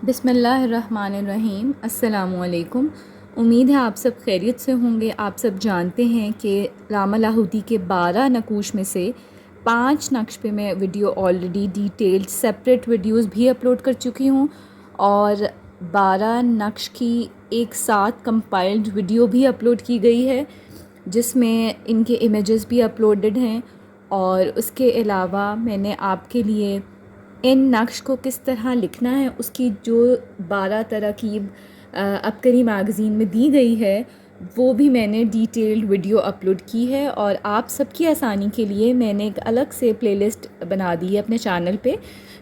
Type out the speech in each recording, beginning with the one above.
बिस्मिल्लाहिर्रहमानिर्रहीम। अस्सलामुअलैकुम। उम्मीद है आप सब खैरियत से होंगे। आप सब जानते हैं कि लामा लाहौती के 12 नकूश में से 5 नक्श पे मैं video already detailed separate videos भी अपलोड कर चुकी हूँ और 12 नक्श की एक साथ कंपाइल्ड वीडियो भी अपलोड की गई है जिसमें इनके इमेजेस भी अपलोडेड हैं। और उसके अलावा मैंने आपके लिए इन नक्श को किस तरह लिखना है उसकी जो 12 तरकीब अबकरी मैगज़ीन में दी गई है वो भी मैंने डिटेल्ड वीडियो अपलोड की है। और आप सबकी आसानी के लिए मैंने एक अलग से प्लेलिस्ट बना दी है अपने चैनल पे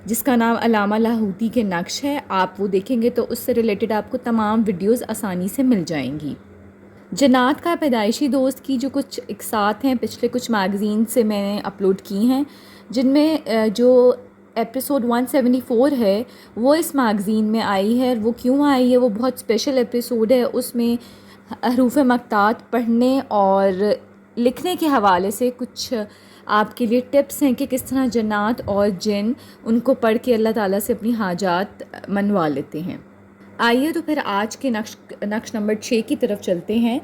जिसका नाम अलामा लाहौती के नक्श है। आप वो देखेंगे तो उससे रिलेटेड आपको तमाम वीडियोस आसानी से मिल जाएंगी। जन्नात का पैदाइशी दोस्त की जो कुछ एक साथ हैं पिछले कुछ मैगज़ीन से मैंने अपलोड की हैं जिनमें जो एपिसोड 174 है वो इस मैगज़ीन में आई है। वो क्यों आई है, वो बहुत स्पेशल एपिसोड है। उसमें हरूफ मक्तात पढ़ने और लिखने के हवाले से कुछ आपके लिए टिप्स हैं कि किस तरह जन्नात और जिन उनको पढ़ के अल्लाह ताला से अपनी हाजात मनवा लेते हैं। आइए तो फिर आज के नक्श नंबर 6 की तरफ चलते हैं।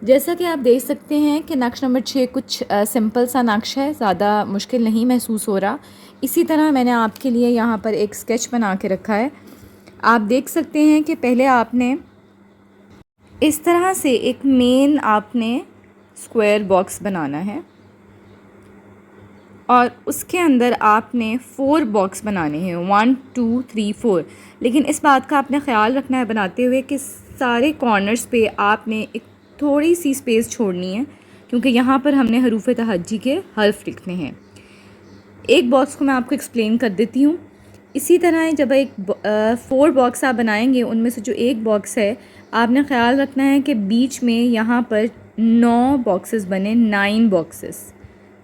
जैसा कि आप देख सकते हैं कि नक्श नंबर 6 कुछ सिंपल सा नक्श है, ज़्यादा मुश्किल नहीं महसूस हो रहा। इसी तरह मैंने आपके लिए यहाँ पर एक स्केच बना के रखा है। आप देख सकते हैं कि पहले आपने इस तरह से एक मेन आपने स्क्वायर बॉक्स बनाना है और उसके अंदर आपने 4 बॉक्स बनाने हैं, 1 2 3 4। लेकिन इस बात का आपने ख़्याल रखना है बनाते हुए कि सारे कॉर्नर्स पे आपने एक थोड़ी सी स्पेस छोड़नी है क्योंकि यहाँ पर हमने हरूफ तहज्जी के हर्फ लिखने हैं। एक बॉक्स को मैं आपको एक्सप्लेन कर देती हूँ। इसी तरह जब एक 4 बॉक्स आप बनाएंगे उनमें से जो एक बॉक्स है आपने ख़्याल रखना है कि बीच में यहाँ पर 9 बॉक्सेस बने, 9 बॉक्सेस,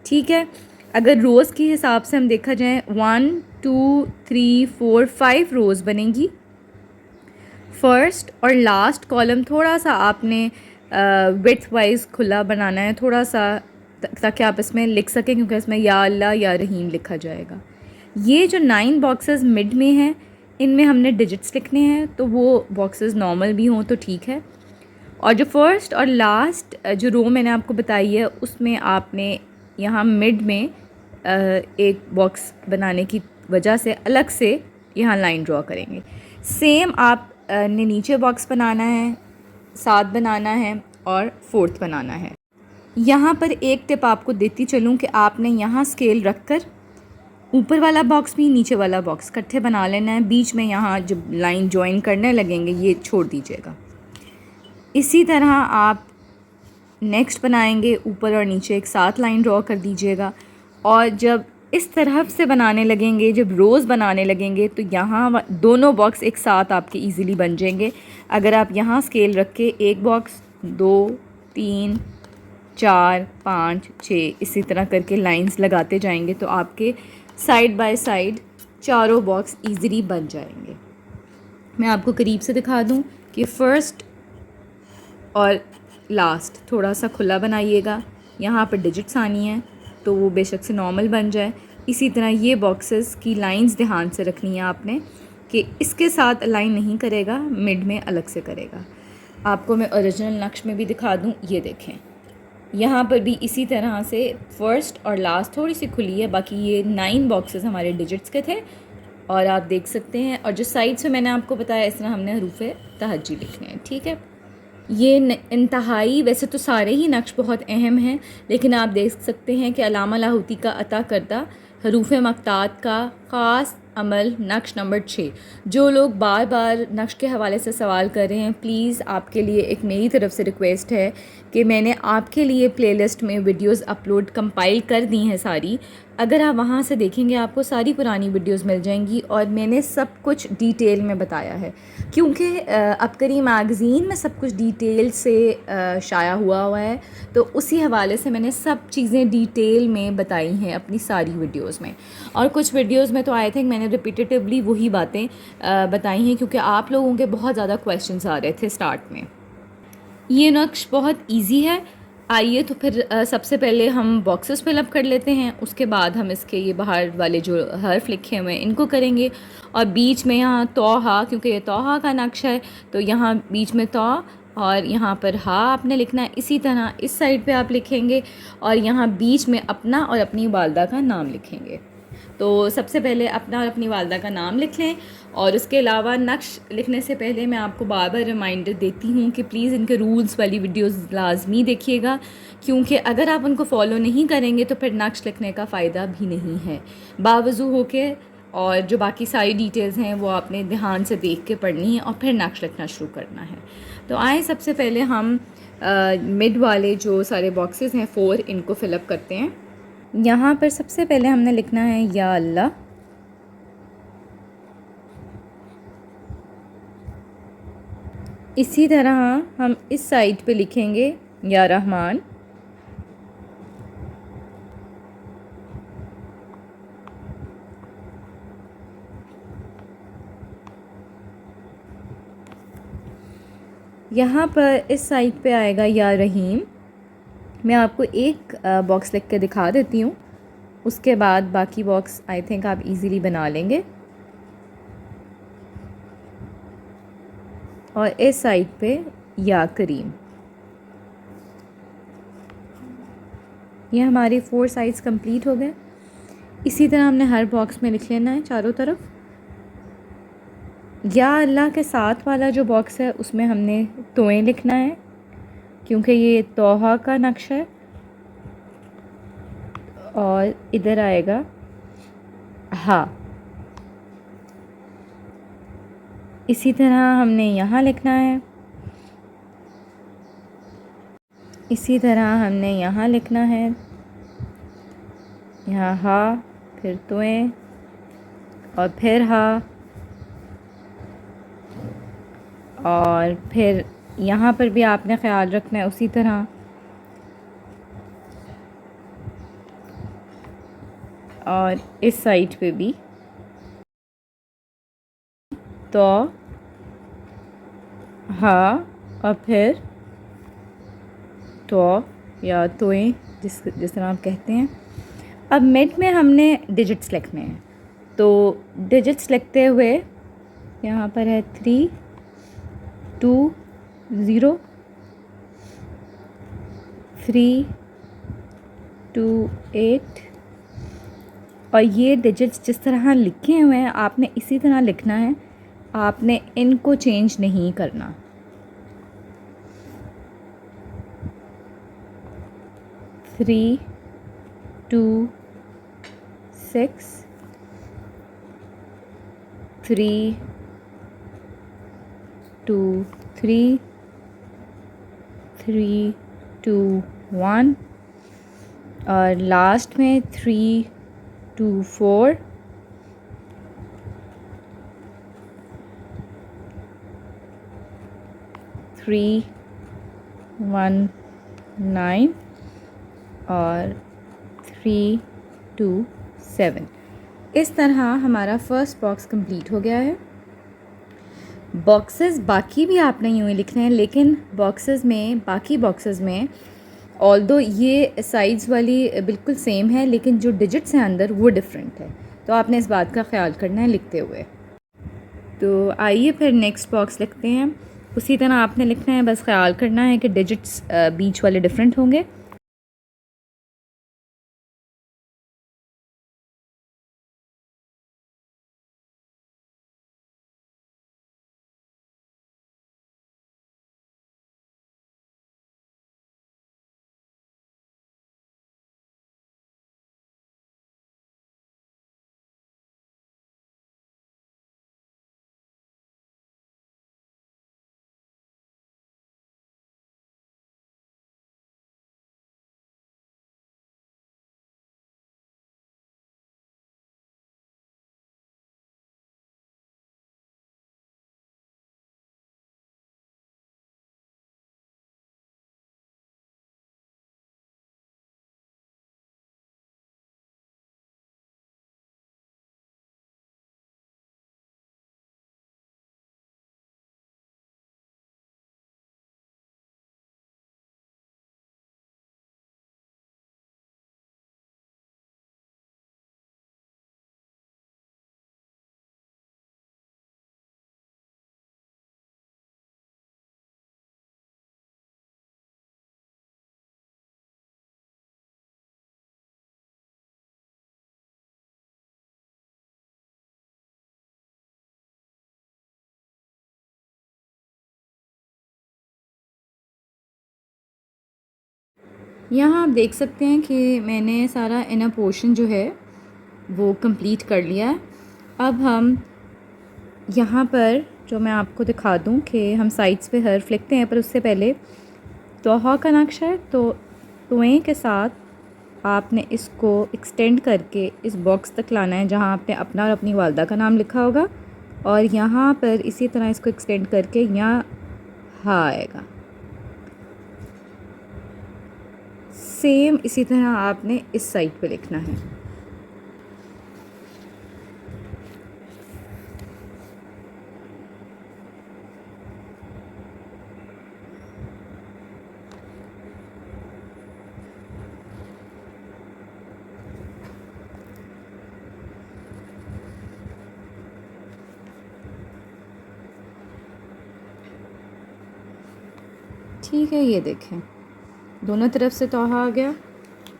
ठीक है। अगर रोज़ के हिसाब से हम देखा जाए 1 2 3 4 5 रोज़ बनेंगी। फ़र्स्ट और लास्ट कॉलम थोड़ा सा आपने विड्थ वाइज खुला बनाना है थोड़ा सा ताकि आप इसमें लिख सकें क्योंकि इसमें या अल्लाह या रहीम लिखा जाएगा। ये जो 9 बॉक्सेस मिड में हैं इनमें हमने डिजिट्स लिखने हैं तो वो बॉक्सेस नॉर्मल भी हों तो ठीक है। और जो फ़र्स्ट और लास्ट जो रो मैंने आपको बताई है उसमें आपने यहाँ मिड में एक बॉक्स बनाने की वजह से अलग से यहाँ लाइन ड्रॉ करेंगे। सेम आप ने नीचे बॉक्स बनाना है, 7 बनाना है और 4th बनाना है। यहाँ पर एक टिप आपको देती चलूँ कि आपने यहाँ स्केल रख कर ऊपर वाला बॉक्स भी नीचे वाला बॉक्स इकट्ठे बना लेना है। बीच में यहाँ जब लाइन जॉइन करने लगेंगे ये छोड़ दीजिएगा। इसी तरह आप नेक्स्ट बनाएंगे, ऊपर और नीचे एक साथ लाइन ड्रॉ कर दीजिएगा। और जब इस तरफ से बनाने लगेंगे, जब रोज़ बनाने लगेंगे तो यहाँ दोनों बॉक्स एक साथ आपके इजीली बन जाएंगे। अगर आप यहाँ स्केल रख के एक बॉक्स 2 3 4 5 6 इसी तरह करके लाइंस लगाते जाएंगे तो आपके साइड बाय साइड चारों बॉक्स इजीली बन जाएंगे। मैं आपको करीब से दिखा दूँ कि फ़र्स्ट और लास्ट थोड़ा सा खुला बनाइएगा, यहाँ पर डिजिट्स आनी है तो वो बेशक से नॉर्मल बन जाए। इसी तरह ये बॉक्सेस की लाइंस ध्यान से रखनी है आपने कि इसके साथ अलाइन नहीं करेगा, मिड में अलग से करेगा। आपको मैं ओरिजिनल नक्श में भी दिखा दूँ, ये देखें यहाँ पर भी इसी तरह से फ़र्स्ट और लास्ट थोड़ी सी खुली है, बाकी ये 9 बॉक्सेस हमारे डिजिट्स के थे और आप देख सकते हैं। और जो साइड से मैंने आपको बताया इस तरह हमने हरूफ तहज्जी लिखने हैं, ठीक है। ये इंतहाई वैसे तो सारे ही नक्श बहुत अहम हैं लेकिन आप देख सकते हैं कि अलामा लाहौती का अता करदा हरूफ मक्तात का ख़ास अमल नक्श नंबर 6। जो लोग बार बार नक्श के हवाले से सवाल कर रहे हैं, प्लीज़ आपके लिए एक मेरी तरफ़ से रिक्वेस्ट है कि मैंने आपके लिए प्लेलिस्ट में वीडियोस अपलोड कंपाइल कर दी हैं सारी। अगर आप वहाँ से देखेंगे आपको सारी पुरानी वीडियोस मिल जाएंगी और मैंने सब कुछ डिटेल में बताया है क्योंकि अबकरी मैगज़ीन में सब कुछ डिटेल से शाया हुआ है तो उसी हवाले से मैंने सब चीज़ें डिटेल में बताई हैं अपनी सारी वीडियोस में। और कुछ वीडियोस में तो आई थिंक मैंने रिपीटेटिवली वही बातें बताई हैं क्योंकि आप लोगों के बहुत ज़्यादा क्वेश्चंस आ रहे थे स्टार्ट में। ये नक्श बहुत इजी है, आइए तो फिर सबसे पहले हम बॉक्सेस फिलअप कर लेते हैं, उसके बाद हम इसके ये बाहर वाले जो हर्फ लिखे हुए हैं इनको करेंगे। और बीच में यहाँ तोहा, क्योंकि ये तोहा का नक्शा है तो यहाँ बीच में तो और यहाँ पर हा आपने लिखना है। इसी तरह इस साइड पे आप लिखेंगे और यहाँ बीच में अपना और अपनी वालदा का नाम लिखेंगे। तो सबसे पहले अपना और अपनी वालदा का नाम लिख लें। और उसके अलावा नक्श लिखने से पहले मैं आपको बार बार रिमाइंडर देती हूँ कि प्लीज़ इनके रूल्स वाली वीडियोस लाजमी देखिएगा, क्योंकि अगर आप उनको फॉलो नहीं करेंगे तो फिर नक्श लिखने का फ़ायदा भी नहीं है। बावजू हो के और जो बाकी सारी डिटेल्स हैं वो आपने ध्यान से देख के पढ़नी है और फिर नक्श लिखना शुरू करना है। तो आए सबसे पहले हम मिड वाले जो सारे बॉक्सेस हैं 4 इनको फ़िलअप करते हैं। यहाँ पर सबसे पहले हमने लिखना है या अल्लाह। इसी तरह हम इस साइड पे लिखेंगे या रहमान। यहाँ पर इस साइड पे आएगा या रहीम। मैं आपको एक बॉक्स लिख के दिखा देती हूँ, उसके बाद बाकी बॉक्स आई थिंक आप इजीली बना लेंगे। और इस साइड पे या करीम। ये हमारे 4 साइड्स कंप्लीट हो गए। इसी तरह हमने हर बॉक्स में लिख लेना है चारों तरफ। या अल्लाह के साथ वाला जो बॉक्स है उसमें हमने तोएं लिखना है, क्योंकि ये तोहा का नक्शा है। और इधर आएगा हाँ। इसी तरह हमने यहाँ लिखना है। इसी तरह हमने यहाँ लिखना है, यहाँ हा, फिर तोएं और फिर हा, और फिर यहाँ पर भी आपने ख़्याल रखना है उसी तरह। और इस साइड पे भी तो हा और फिर तो या तोएं, जिस तरह आप कहते हैं। अब मिड में हमने डिजिट्स लिखने हैं, तो डिजिट्स लिखते हुए यहाँ पर है 3 2 0 3 2 8। और ये डिजिट्स जिस तरह लिखे हुए हैं आपने इसी तरह लिखना है, आपने इनको चेंज नहीं करना। थ्री 2 6 3 2 3 3 2 1 और लास्ट में 3 2 4 3 1 9 और 3 2 7। इस तरह हमारा फर्स्ट बॉक्स कंप्लीट हो गया है। बॉक्सेस बाकी भी आपने यूँ ही लिखने हैं, लेकिन बॉक्सेस में बाकी बॉक्सेस में ऑल्दो ये साइज़ वाली बिल्कुल सेम है, लेकिन जो डिजिट्स हैं अंदर वो डिफरेंट है, तो आपने इस बात का ख्याल करना है लिखते हुए। तो आइए फिर नेक्स्ट बॉक्स लिखते हैं। उसी तरह आपने लिखना है, बस ख्याल करना है कि डिजिट्स बीच वाले डिफरेंट होंगे। यहाँ आप देख सकते हैं कि मैंने सारा इनर पोर्शन जो है वो कंप्लीट कर लिया है। अब हम यहाँ पर जो मैं आपको दिखा दूँ कि हम साइड्स पे हर्फ लिखते हैं, पर उससे पहले तोहा का नक्शा है, तो टोएं के साथ आपने इसको एक्सटेंड करके इस बॉक्स तक लाना है जहाँ आपने अपना और अपनी वालदा का नाम लिखा होगा, और यहाँ पर इसी तरह इसको एक्सटेंड करके यहाँ हा आएगा। सेम इसी तरह आपने इस साइड पे लिखना है। ठीक है, ये देखें दोनों तरफ से तोहा आ गया,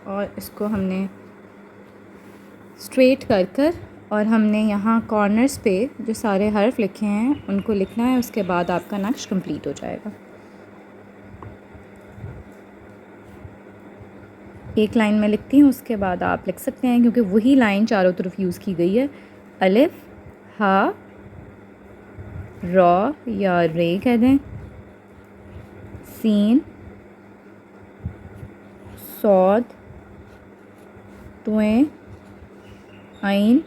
और इसको हमने स्ट्रेट कर कर और हमने यहाँ कॉर्नर्स पे जो सारे हर्फ लिखे हैं उनको लिखना है। उसके बाद आपका नक्श कंप्लीट हो जाएगा। एक लाइन में लिखती हूँ, उसके बाद आप लिख सकते हैं, क्योंकि वही लाइन चारों तरफ यूज़ की गई है। अलिफ, हा, रॉ या रे कह दें, सीन, सौद, तुएं, आइन,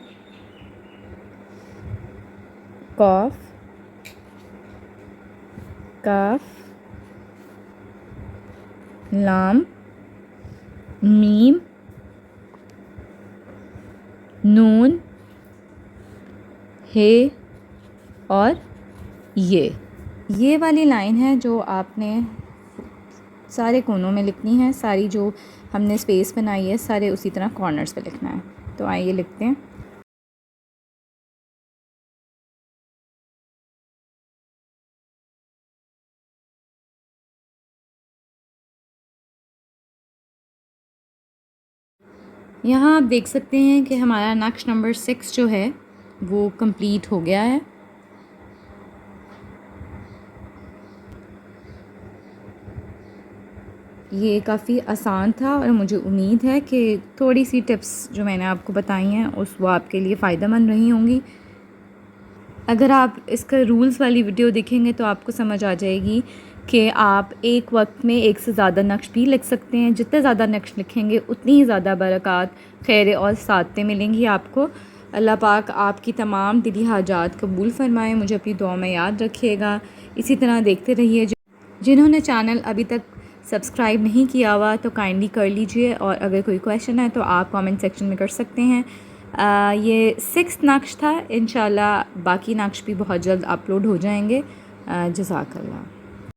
कॉफ, काफ, लाम, मीम, नून, हे और ये वाली लाइन है जो आपने सारे कोनों में लिखनी है। सारी जो हमने स्पेस बनाई है सारे उसी तरह कॉर्नर्स पे लिखना है। तो आइए लिखते हैं। यहाँ आप देख सकते हैं कि हमारा नक्श नंबर 6 जो है वो कंप्लीट हो गया है। ये काफ़ी आसान था और मुझे उम्मीद है कि थोड़ी सी टिप्स जो मैंने आपको बताई हैं वो आपके लिए फ़ायदेमंद रही होंगी। अगर आप इसका रूल्स वाली वीडियो देखेंगे तो आपको समझ आ जाएगी कि आप एक वक्त में एक से ज़्यादा नक्श भी लिख सकते हैं। जितने ज़्यादा नक्श लिखेंगे उतनी ही ज़्यादा बरक़ात, खैर और सादतें मिलेंगी आपको। अल्लाह पाक आपकी तमाम दिली हाजात कबूल फ़रमाए। मुझे अपनी दुआ में याद रखिएगा। इसी तरह देखते रहिए। जिन्होंने चैनल अभी तक सब्सक्राइब नहीं किया हुआ तो काइंडली कर लीजिए, और अगर कोई क्वेश्चन है तो आप कमेंट सेक्शन में कर सकते हैं। ये 6th नक्श था। इंशाल्लाह बाकी नक्श भी बहुत जल्द अपलोड हो जाएंगे। जज़ाकल्लाह।